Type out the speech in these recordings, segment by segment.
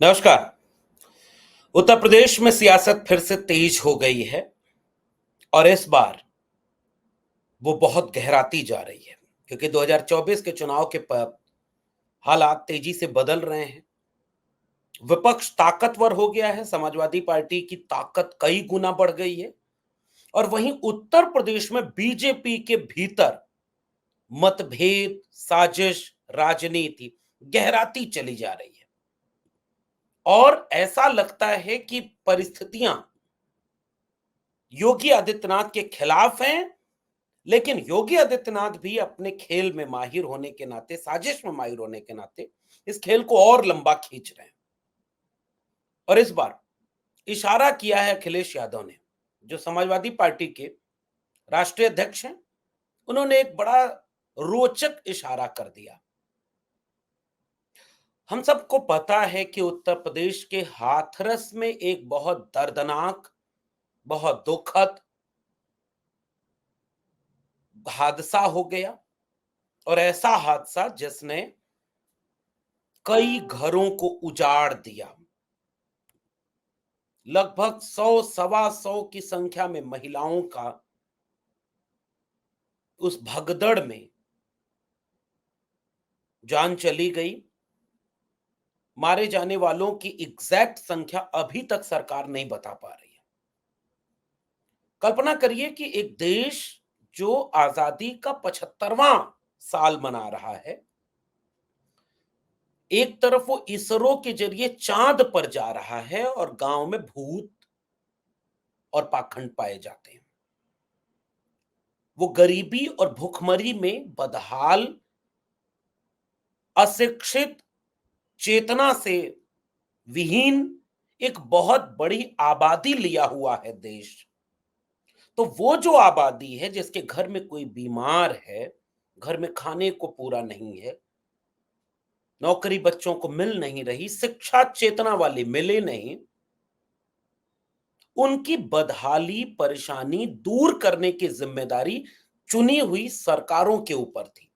नमस्कार। उत्तर प्रदेश में सियासत फिर से तेज हो गई है और इस बार वो बहुत गहराती जा रही है क्योंकि 2024 के चुनाव के हालात तेजी से बदल रहे हैं। विपक्ष ताकतवर हो गया है, समाजवादी पार्टी की ताकत कई गुना बढ़ गई है और वहीं उत्तर प्रदेश में बीजेपी के भीतर मतभेद, साजिश, राजनीति गहराती चली जा रही है और ऐसा लगता है कि परिस्थितियां योगी आदित्यनाथ के खिलाफ हैं, लेकिन योगी आदित्यनाथ भी अपने खेल में माहिर होने के नाते, साजिश में माहिर होने के नाते इस खेल को और लंबा खींच रहे हैं। और इस बार इशारा किया है अखिलेश यादव ने, जो समाजवादी पार्टी के राष्ट्रीय अध्यक्ष हैं। उन्होंने एक बड़ा रोचक इशारा कर दिया। हम सबको पता है कि उत्तर प्रदेश के हाथरस में एक बहुत दर्दनाक, बहुत दुखद हादसा हो गया और ऐसा हादसा जिसने कई घरों को उजाड़ दिया। लगभग 100 सवा 100 की संख्या में महिलाओं का उस भगदड़ में जान चली गई। मारे जाने वालों की एग्जैक्ट संख्या अभी तक सरकार नहीं बता पा रही है। कल्पना करिए कि एक देश जो आजादी का 75वां साल मना रहा है, एक तरफ वो इसरो के जरिए चांद पर जा रहा है और गांव में भूत और पाखंड पाए जाते हैं। वो गरीबी और भुखमरी में बदहाल, अशिक्षित, चेतना से विहीन एक बहुत बड़ी आबादी लिया हुआ है देश। तो वो जो आबादी है जिसके घर में कोई बीमार है, घर में खाने को पूरा नहीं है, नौकरी बच्चों को मिल नहीं रही, शिक्षा चेतना वाली मिले नहीं, उनकी बदहाली, परेशानी दूर करने की जिम्मेदारी चुनी हुई सरकारों के ऊपर थी।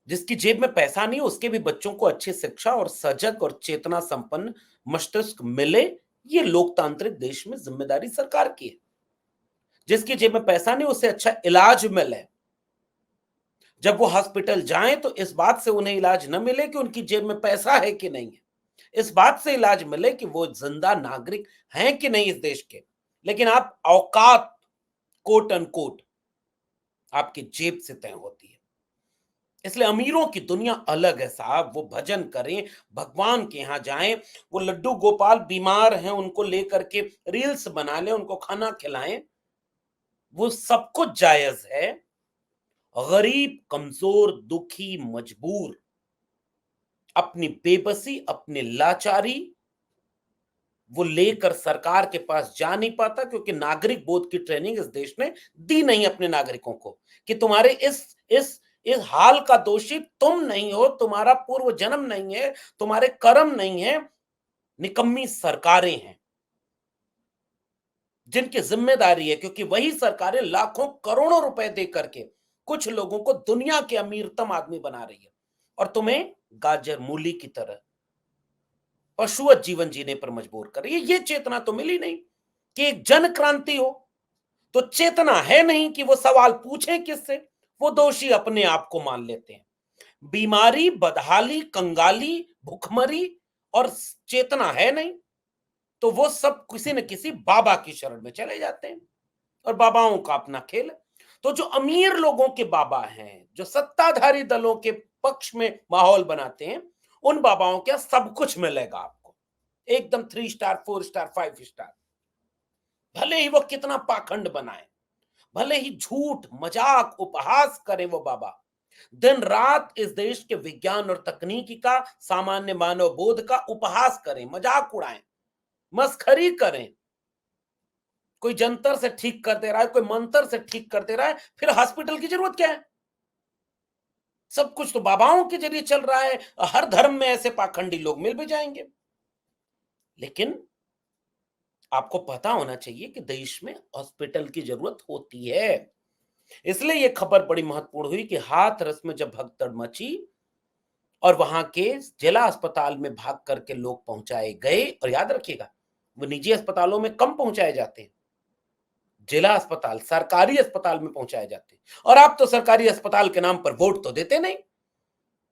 जिसकी जेब में पैसा नहीं, उसके भी बच्चों को अच्छी शिक्षा और सजग और चेतना संपन्न मस्तिष्क मिले, ये लोकतांत्रिक देश में जिम्मेदारी सरकार की है। जिसकी जेब में पैसा नहीं, उसे अच्छा इलाज मिले। जब वो हॉस्पिटल जाएं तो इस बात से उन्हें इलाज न मिले कि उनकी जेब में पैसा है कि नहीं है, इस बात से इलाज मिले कि वो जिंदा नागरिक हैं कि नहीं इस देश के। लेकिन आप औकात, कोट अनकोट, आपकी जेब से तय होती है। इसलिए अमीरों की दुनिया अलग है साहब। वो भजन करें, भगवान के यहाँ जाएं, वो लड्डू गोपाल बीमार हैं उनको लेकर के रील्स बना लें, उनको खाना खिलाएं, वो सब कुछ जायज है। गरीब, कमजोर, दुखी, मजबूर अपनी बेबसी, अपनी लाचारी वो लेकर सरकार के पास जा नहीं पाता, क्योंकि नागरिक बोध की ट्रेनिंग इस देश ने दी नहीं अपने नागरिकों को कि तुम्हारे इस हाल का दोषी तुम नहीं हो, तुम्हारा पूर्व जन्म नहीं है, तुम्हारे कर्म नहीं है, निकम्मी सरकारें हैं जिनकी जिम्मेदारी है, क्योंकि वही सरकारें लाखों करोड़ों रुपए दे करके कुछ लोगों को दुनिया के अमीरतम आदमी बना रही है और तुम्हें गाजर मूली की तरह पशुवत जीवन जीने पर मजबूर कर रही है। ये चेतना तो मिली नहीं कि एक जन क्रांति हो। तो चेतना है नहीं कि वो सवाल पूछें किससे। वो दोषी अपने आप को मान लेते हैं। बीमारी, बदहाली, कंगाली, भुखमरी और चेतना है नहीं, तो वो सब किसी न किसी बाबा की शरण में चले जाते हैं और बाबाओं का अपना खेल है। तो जो अमीर लोगों के बाबा हैं, जो सत्ताधारी दलों के पक्ष में माहौल बनाते हैं, उन बाबाओं के सब कुछ मिलेगा आपको, एकदम 3 स्टार, 4 स्टार, 5 स्टार। भले ही वो कितना पाखंड बनाए, भले ही झूठ, मजाक, उपहास करे वो बाबा, दिन रात इस देश के विज्ञान और तकनीकी का, सामान्य मानव बोध का उपहास करें, मजाक उड़ाएं, मस्खरी करें। कोई जंतर से ठीक कर दे रहा है, कोई मंत्र से ठीक कर दे रहा है, फिर हॉस्पिटल की जरूरत क्या है? सब कुछ तो बाबाओं के जरिए चल रहा है। हर धर्म में ऐसे पाखंडी लोग मिल भी जाएंगे। लेकिन आपको पता होना चाहिए कि देश में हॉस्पिटल की जरूरत होती है। इसलिए यह खबर बड़ी महत्वपूर्ण हुई कि हाथरस में जब भगदड़ मची और वहां के जिला अस्पताल में भाग करके लोग पहुंचाए गए। और याद रखिएगा, वो निजी अस्पतालों में कम पहुंचाए जाते हैं, जिला अस्पताल, सरकारी अस्पताल में पहुंचाए जाते हैं। और आप तो सरकारी अस्पताल के नाम पर वोट तो देते नहीं,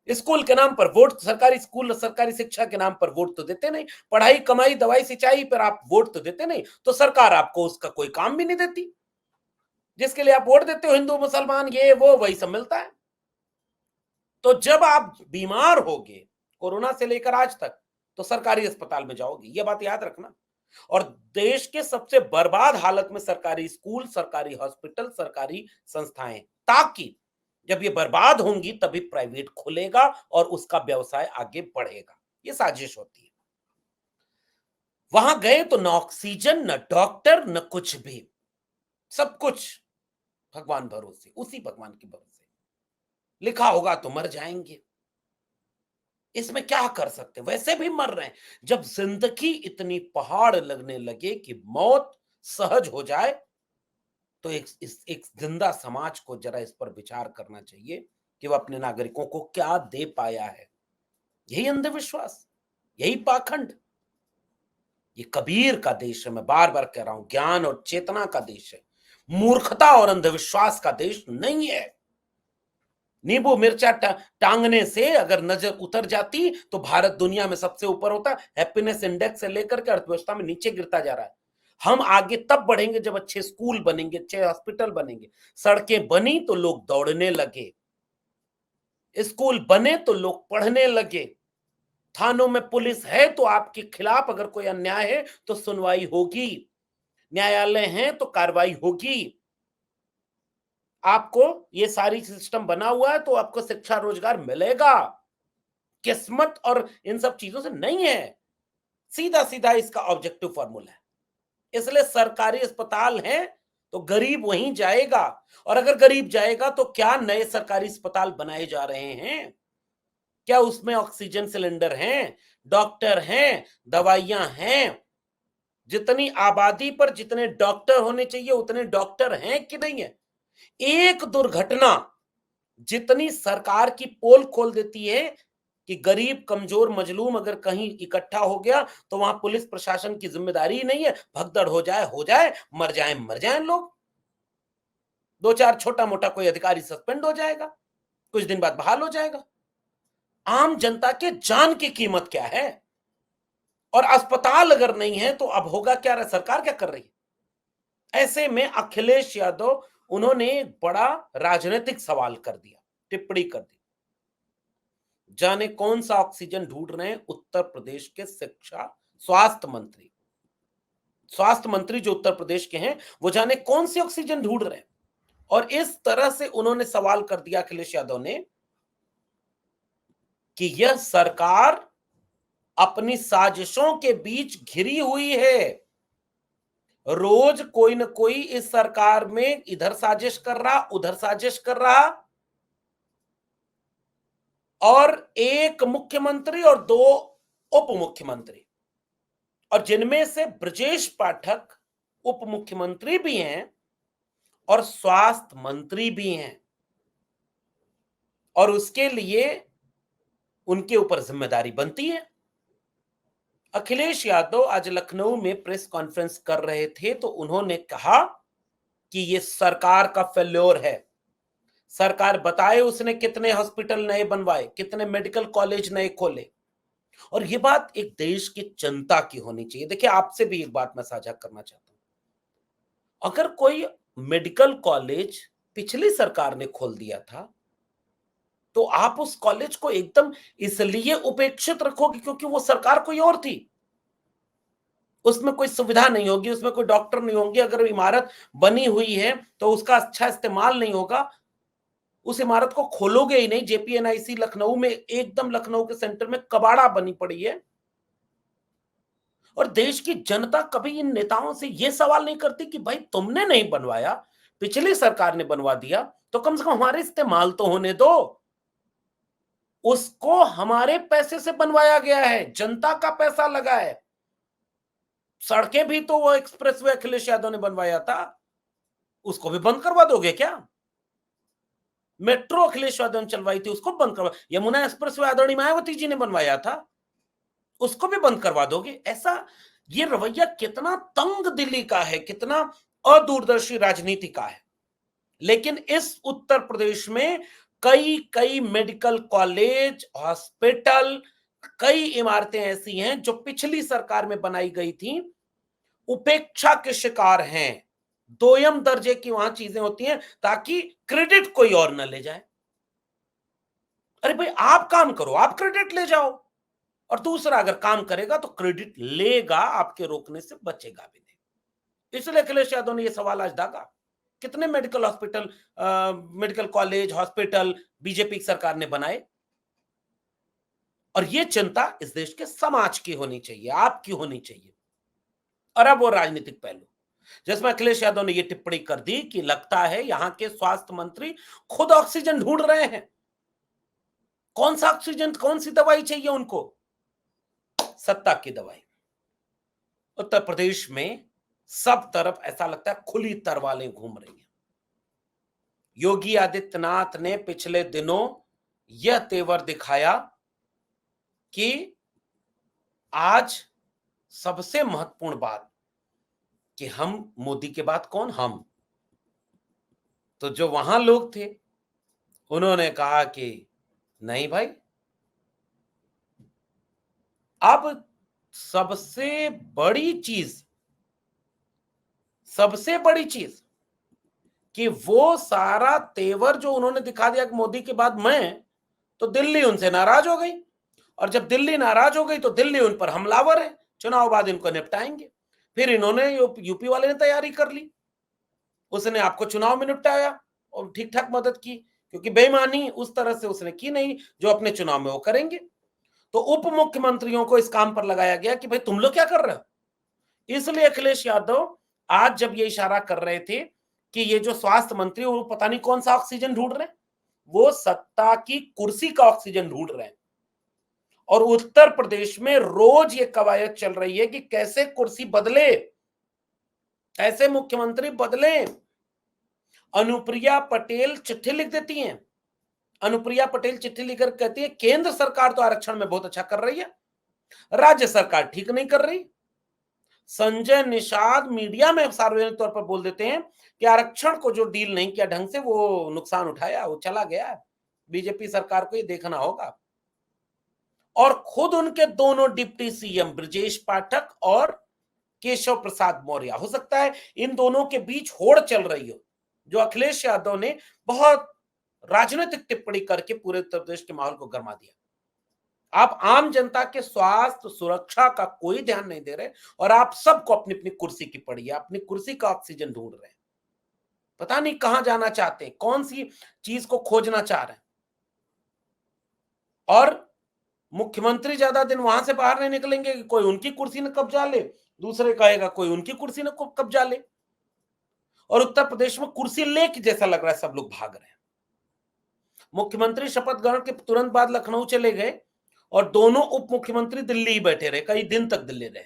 स्कूल के नाम पर वोट, सरकारी स्कूल सरकारी शिक्षा के नाम पर वोट तो देते नहीं, पढ़ाई कमाई दवाई सिंचाई पर आप वोट तो देते नहीं, तो सरकार आपको उसका कोई काम भी नहीं देती। जिसके लिए आप वोट देते हो, हिंदू मुसलमान ये वो, वही सब मिलता है। तो जब आप बीमार होगे कोरोना से लेकर आज तक, तो सरकारी अस्पताल में जाओगे, ये बात याद रखना। और देश के सबसे बर्बाद हालत में सरकारी स्कूल, सरकारी हॉस्पिटल, सरकारी संस्थाएं, ताकि जब ये बर्बाद होंगी तभी प्राइवेट खुलेगा और उसका व्यवसाय आगे बढ़ेगा। ये साजिश होती है। वहां गए तो न ऑक्सीजन, न डॉक्टर, न कुछ भी, सब कुछ भगवान भरोसे, उसी भगवान के भरोसे। लिखा होगा तो मर जाएंगे, इसमें क्या कर सकते, वैसे भी मर रहे हैं। जब जिंदगी इतनी पहाड़ लगने लगे कि मौत सहज हो जाए, तो एक जिंदा समाज को जरा इस पर विचार करना चाहिए कि वह अपने नागरिकों को क्या दे पाया है। यही अंधविश्वास, यही पाखंड। ये कबीर का देश है, मैं बार बार कह रहा हूं, ज्ञान और चेतना का देश है, मूर्खता और अंधविश्वास का देश नहीं है। नींबू मिर्चा टांगने से अगर नजर उतर जाती तो भारत दुनिया में सबसे ऊपर होता। हैप्पीनेस इंडेक्स से लेकर के अर्थव्यवस्था में नीचे गिरता जा रहा है। हम आगे तब बढ़ेंगे जब अच्छे स्कूल बनेंगे, अच्छे हॉस्पिटल बनेंगे, सड़कें बनी तो लोग दौड़ने लगे, स्कूल बने तो लोग पढ़ने लगे, थानों में पुलिस है तो आपके खिलाफ अगर कोई अन्याय है तो सुनवाई होगी, न्यायालय है तो कार्रवाई होगी। आपको ये सारी सिस्टम बना हुआ है तो आपको शिक्षा रोजगार मिलेगा। किस्मत और इन सब चीजों से नहीं है, सीधा सीधा इसका ऑब्जेक्टिव फॉर्मूला है। इसलिए सरकारी अस्पताल है तो गरीब वहीं जाएगा। और अगर गरीब जाएगा तो क्या नए सरकारी अस्पताल बनाए जा रहे हैं? क्या उसमें ऑक्सीजन सिलेंडर हैं, डॉक्टर हैं, दवाइयां हैं? जितनी आबादी पर जितने डॉक्टर होने चाहिए उतने डॉक्टर हैं कि नहीं है? एक दुर्घटना जितनी सरकार की पोल खोल देती है कि गरीब कमजोर मजलूम अगर कहीं इकट्ठा हो गया तो वहां पुलिस प्रशासन की जिम्मेदारी ही नहीं है, भगदड़ हो जाए, मर जाए लोग। दो चार छोटा मोटा कोई अधिकारी सस्पेंड हो जाएगा, कुछ दिन बाद बहाल हो जाएगा। आम जनता के जान की कीमत क्या है? और अस्पताल अगर नहीं है तो अब होगा क्या, सरकार क्या कर रही है? ऐसे में अखिलेश यादव, उन्होंने एक बड़ा राजनीतिक सवाल कर दिया, टिप्पणी कर दी। जाने कौन सा ऑक्सीजन ढूंढ रहे हैं उत्तर प्रदेश के शिक्षा स्वास्थ्य मंत्री, स्वास्थ्य मंत्री जो उत्तर प्रदेश के हैं, वो जाने कौन सी ऑक्सीजन ढूंढ रहे हैं। और इस तरह से उन्होंने सवाल कर दिया अखिलेश यादव ने कि यह सरकार अपनी साजिशों के बीच घिरी हुई है। रोज कोई न कोई इस सरकार में इधर साजिश कर रहा, उधर साजिश कर रहा, और एक मुख्यमंत्री और दो उप मुख्यमंत्री, और जिनमें से ब्रजेश पाठक उप मुख्यमंत्री भी हैं और स्वास्थ्य मंत्री भी हैं, और उसके लिए उनके ऊपर जिम्मेदारी बनती है। अखिलेश यादव आज लखनऊ में प्रेस कॉन्फ्रेंस कर रहे थे तो उन्होंने कहा कि यह सरकार का फेल्योर है। सरकार बताए उसने कितने हॉस्पिटल नए बनवाए, कितने मेडिकल कॉलेज नए खोले। और यह बात एक देश की जनता की होनी चाहिए। देखिए, आपसे भी एक बात मैं साझा करना चाहता हूं। अगर कोई मेडिकल कॉलेज पिछली सरकार ने खोल दिया था तो आप उस कॉलेज को एकदम इसलिए उपेक्षित रखोगे क्योंकि वो सरकार कोई और थी, उसमें कोई सुविधा नहीं होगी, उसमें कोई डॉक्टर नहीं होंगे, अगर इमारत बनी हुई है तो उसका अच्छा इस्तेमाल नहीं होगा, उस इमारत को खोलोगे ही नहीं। जेपीएनआईसी लखनऊ में, एकदम लखनऊ के सेंटर में कबाड़ा बनी पड़ी है। और देश की जनता कभी इन नेताओं से यह सवाल नहीं करती कि भाई तुमने नहीं बनवाया, पिछली सरकार ने बनवा दिया, तो कम से कम हमारे इस्तेमाल तो होने दो। उसको हमारे पैसे से बनवाया गया है, जनता का पैसा लगा है। सड़कें भी तो वो एक्सप्रेसवे अखिलेश यादव ने बनवाया था, उसको भी बंद करवा दोगे क्या? मेट्रो अखिलेश यादव ने चलवाई थी, उसको बंद करवा। यमुना एक्सप्रेस वे आदरणीय मायावती जी ने बनवाया था, उसको भी बंद करवा दोगे? ऐसा ये रवैया कितना तंग दिली का है, कितना अदूरदर्शी राजनीति का है। लेकिन इस उत्तर प्रदेश में कई कई मेडिकल कॉलेज, हॉस्पिटल, कई इमारतें ऐसी हैं जो पिछली सरकार में बनाई गई थी, उपेक्षा के शिकार हैं। दोयम दर्जे की वहां चीजें होती हैं ताकि क्रेडिट कोई और न ले जाए। अरे भाई, आप काम करो, आप क्रेडिट ले जाओ, और दूसरा अगर काम करेगा तो क्रेडिट लेगा, आपके रोकने से बचेगा भी नहीं। इसलिए अखिलेश यादव ने यह सवाल आज दागा। कितने medical hospital, medical college, hospital BJP की सरकार ने बनाए? और यह चिंता इस देश के समाज की होनी चाहिए, आपकी होनी चाहिए। और अब वो राजनीतिक पहलू, जिसमें अखिलेश यादव ने यह टिप्पणी कर दी कि लगता है यहां के स्वास्थ्य मंत्री खुद ऑक्सीजन ढूंढ रहे हैं। कौन सा ऑक्सीजन, कौन सी दवाई चाहिए उनको? सत्ता की दवाई। उत्तर प्रदेश में सब तरफ ऐसा लगता है खुली तरवालें घूम रही हैं। योगी आदित्यनाथ ने पिछले दिनों यह तेवर दिखाया कि आज सबसे महत्वपूर्ण बात कि हम मोदी के बाद कौन? हम। तो जो वहां लोग थे उन्होंने कहा कि नहीं भाई, अब सबसे बड़ी चीज, सबसे बड़ी चीज कि वो सारा तेवर जो उन्होंने दिखा दिया कि मोदी के बाद मैं, तो दिल्ली उनसे नाराज हो गई। और जब दिल्ली नाराज हो गई तो दिल्ली उन पर हमलावर है, चुनाव बाद इनको निपटाएंगे। फिर इन्होंने यूपी वाले ने तैयारी कर ली, उसने आपको चुनाव में निपटाया और ठीक ठाक मदद की, क्योंकि बेईमानी उस तरह से उसने की नहीं जो अपने चुनाव में वो करेंगे। तो उप मुख्यमंत्रियों को इस काम पर लगाया गया कि भाई तुम लोग क्या कर रहे हो। इसलिए अखिलेश यादव आज जब ये इशारा कर रहे थे कि ये जो स्वास्थ्य मंत्री वो पता नहीं कौन सा ऑक्सीजन ढूंढ रहे हैं, वो सत्ता की कुर्सी का ऑक्सीजन ढूंढ रहे हैं। और उत्तर प्रदेश में रोज ये कवायद चल रही है कि कैसे कुर्सी बदले, कैसे मुख्यमंत्री बदले। अनुप्रिया पटेल चिट्ठी लिख देती हैं, अनुप्रिया पटेल चिट्ठी लिखकर कहती है केंद्र सरकार तो आरक्षण में बहुत अच्छा कर रही है, राज्य सरकार ठीक नहीं कर रही। संजय निषाद मीडिया में सार्वजनिक तौर पर बोल देते हैं कि आरक्षण को जो डील नहीं किया ढंग से, वो नुकसान उठाया, वो चला गया। बीजेपी सरकार को ये देखना होगा। और खुद उनके दोनों डिप्टी सीएम ब्रजेश पाठक और केशव प्रसाद मौर्य, हो सकता है इन दोनों के बीच होड़ चल रही हो, जो अखिलेश यादव ने बहुत राजनीतिक टिप्पणी करके पूरे उत्तर प्रदेश के माहौल को गर्मा दिया। आप आम जनता के स्वास्थ्य सुरक्षा का कोई ध्यान नहीं दे रहे, और आप सबको अपनी अपनी कुर्सी की पड़ी है, अपनी कुर्सी का ऑक्सीजन ढूंढ रहे हैं। पता नहीं कहां जाना चाहते हैं, कौन सी चीज को खोजना चाह रहे हैं। और मुख्यमंत्री ज्यादा दिन वहां से बाहर नहीं निकलेंगे कि कोई उनकी कुर्सी न कब्जा ले, दूसरे कहेगा कोई उनकी कुर्सी न कब्जा ले। और उत्तर प्रदेश में कुर्सी लेके जैसा लग रहा है सब लोग भाग रहे हैं। मुख्यमंत्री शपथ ग्रहण के तुरंत बाद लखनऊ चले गए और दोनों उप मुख्यमंत्री दिल्ली ही बैठे रहे, कई दिन तक दिल्ली रहे।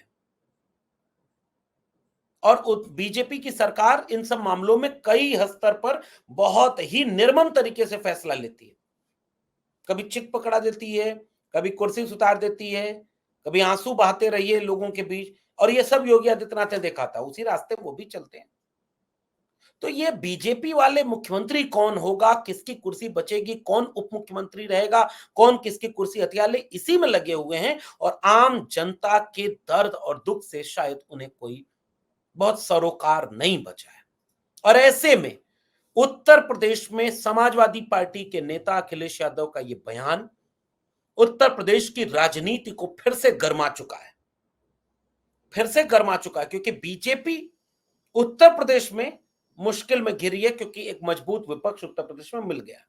और बीजेपी की सरकार इन सब मामलों में कई स्तर पर बहुत ही निर्मम तरीके से फैसला लेती है। कभी चिक पकड़ा देती है, कभी कुर्सी से उतार देती है, कभी आंसू बहाते रहिए लोगों के बीच। और ये सब योगी आदित्यनाथ ने देखा था, उसी रास्ते वो भी चलते हैं। तो ये बीजेपी वाले मुख्यमंत्री कौन होगा, किसकी कुर्सी बचेगी, कौन उप मुख्यमंत्री रहेगा, कौन किसकी कुर्सी हथिया ले, इसी में लगे हुए हैं। और आम जनता के दर्द और दुख से शायद उन्हें कोई बहुत सरोकार नहीं बचा है। और ऐसे में उत्तर प्रदेश में समाजवादी पार्टी के नेता अखिलेश यादव का यह बयान उत्तर प्रदेश की राजनीति को फिर से गरमा चुका है, फिर से गरमा चुका है। क्योंकि बीजेपी उत्तर प्रदेश में मुश्किल में घिरी है, क्योंकि एक मजबूत विपक्ष उत्तर प्रदेश में मिल गया।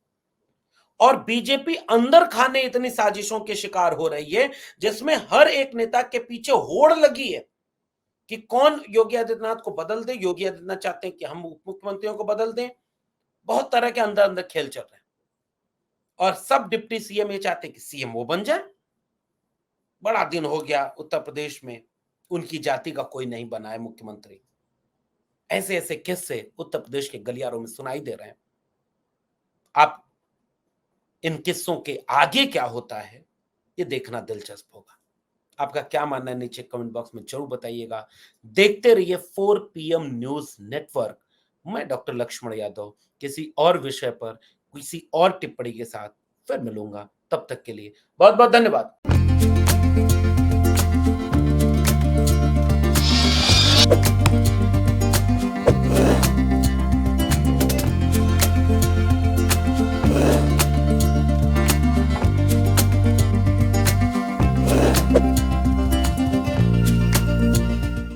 और बीजेपी अंदर खाने इतनी साजिशों के शिकार हो रही है, जिसमें हर एक नेता के पीछे होड़ लगी है कि कौन योगी आदित्यनाथ को बदल दे। योगी आदित्यनाथ चाहते हैं कि हम उप मुख्यमंत्रियों को बदल दें। बहुत तरह के अंदर अंदर खेल चल रहे हैं। और सब डिप्टी सीएम ये चाहते हैं कि सीएम वो बन जाए। बड़ा दिन हो गया उत्तर प्रदेश में उनकी जाति का कोई नहीं बना है मुख्यमंत्री। ऐसे ऐसे किस्से उत्तर प्रदेश के गलियारों में सुनाई दे रहे हैं। आप इन किस्सों के आगे क्या होता है, ये देखना दिलचस्प होगा। आपका क्या मानना है नीचे कमेंट बॉक्स में जरूर बताइएगा। देखते रहिए 4 पीएम न्यूज़ नेटवर्क। मैं डॉक्टर लक्ष्मण यादव किसी और विषय पर, किसी और टिप्पणी के साथ फिर मिलूँगा। तब तक के लिए बहुत-बहुत धन्यवाद।